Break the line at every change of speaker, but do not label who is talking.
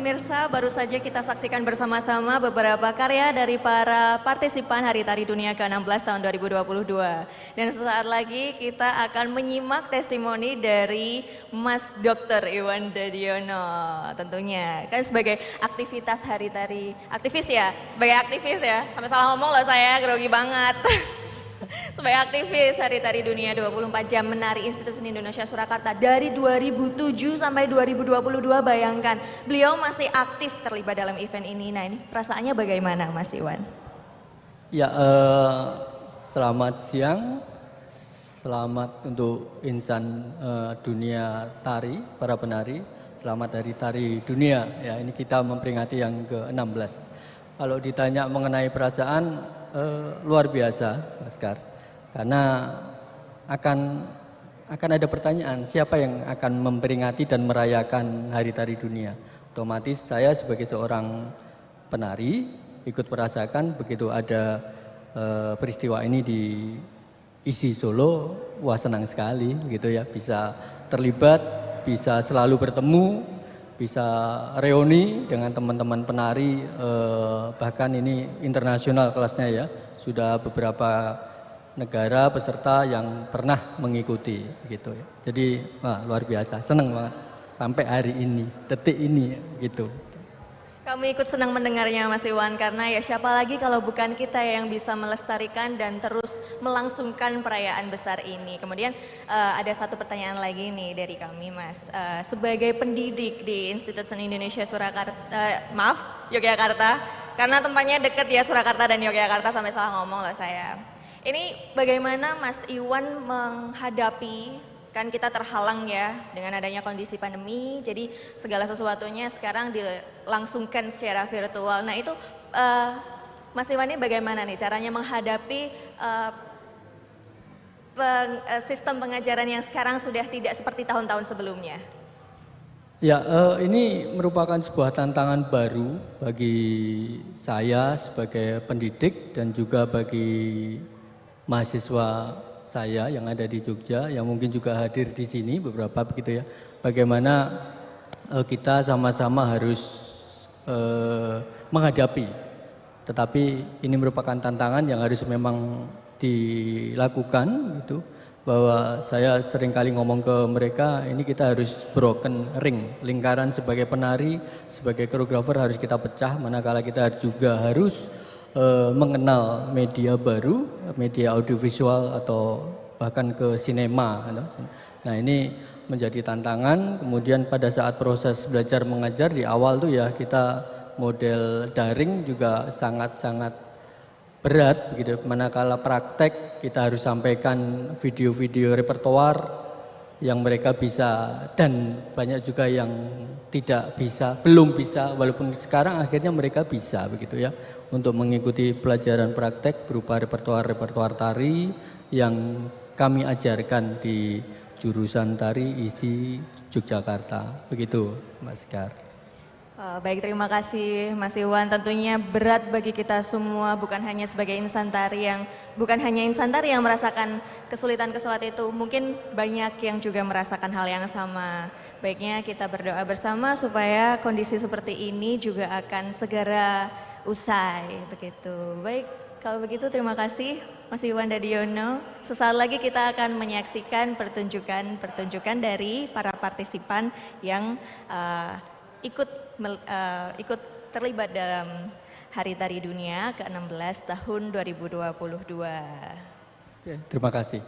pemirsa, baru saja kita saksikan bersama-sama beberapa karya dari para partisipan Hari Tari Dunia ke-16 tahun 2022. Dan sesaat lagi kita akan menyimak testimoni dari Mas Dr. Iwan Dadiono. Tentunya, kan sebagai aktivitas Hari Tari, aktivis ya? Sebagai aktivis ya? Sampai salah ngomong loh saya, grogi banget. Sebagai aktivis Hari Tari Dunia 24 Jam Menari Institut Seni Indonesia Surakarta dari 2007 sampai 2022, bayangkan beliau masih aktif terlibat dalam event ini. Nah, ini perasaannya bagaimana Mas Iwan?
Ya, selamat siang, selamat untuk insan dunia tari, para penari, selamat Hari Tari Dunia. Ya, ini kita memperingati yang ke-16. Kalau ditanya mengenai perasaan, luar biasa, Mas Kar, karena akan ada pertanyaan siapa yang akan memperingati dan merayakan Hari Tari Dunia. Otomatis saya sebagai seorang penari ikut merasakan begitu ada peristiwa ini di ISI Solo, wah senang sekali gitu ya, bisa terlibat, bisa selalu bertemu, bisa reuni dengan teman-teman penari, bahkan ini internasional kelasnya ya, sudah beberapa negara peserta yang pernah mengikuti gitu ya. Jadi wah, luar biasa, senang banget sampai hari ini, detik ini gitu.
Kami ikut senang mendengarnya Mas Iwan, karena ya siapa lagi kalau bukan kita yang bisa melestarikan dan terus melangsungkan perayaan besar ini. Kemudian ada satu pertanyaan lagi nih dari kami Mas. Sebagai pendidik di Institut Seni Indonesia Yogyakarta, karena tempatnya deket ya Surakarta dan Yogyakarta, sampai salah ngomong loh saya. Ini bagaimana Mas Iwan menghadapi, kan kita terhalang ya dengan adanya kondisi pandemi, jadi segala sesuatunya sekarang dilangsungkan secara virtual. Nah itu Mas Iwan ini bagaimana nih caranya menghadapi sistem pengajaran yang sekarang sudah tidak seperti tahun-tahun sebelumnya?
Ya, ini merupakan sebuah tantangan baru bagi saya sebagai pendidik dan juga bagi mahasiswa saya yang ada di Jogja, yang mungkin juga hadir di sini beberapa begitu ya. Bagaimana kita sama-sama harus menghadapi, tetapi ini merupakan tantangan yang harus memang dilakukan gitu. Bahwa saya seringkali ngomong ke mereka, ini kita harus broken ring, lingkaran sebagai penari, sebagai koreografer harus kita pecah, manakala kita juga harus mengenal media baru, media audiovisual atau bahkan ke sinema. Nah ini menjadi tantangan. Kemudian pada saat proses belajar mengajar di awal tuh ya kita model daring juga sangat-sangat berat begitu. Manakala praktek kita harus sampaikan video-video repertoar yang mereka bisa dan banyak juga yang tidak bisa, belum bisa, walaupun sekarang akhirnya mereka bisa begitu ya, untuk mengikuti pelajaran praktek berupa repertoar tari yang kami ajarkan di jurusan tari ISI Yogyakarta, begitu Mas Sekar.
Baik, terima kasih Mas Iwan. Tentunya berat bagi kita semua, bukan hanya sebagai insan tari yang merasakan kesulitan-kesulitan itu. Mungkin banyak yang juga merasakan hal yang sama. Baiknya kita berdoa bersama supaya kondisi seperti ini juga akan segera usai. Begitu. Baik, kalau begitu terima kasih Mas Iwan Dadiono. Sesaat lagi kita akan menyaksikan pertunjukan dari para partisipan yang ikut terlibat dalam Hari Tari Dunia ke-16 tahun 2022.
Terima kasih.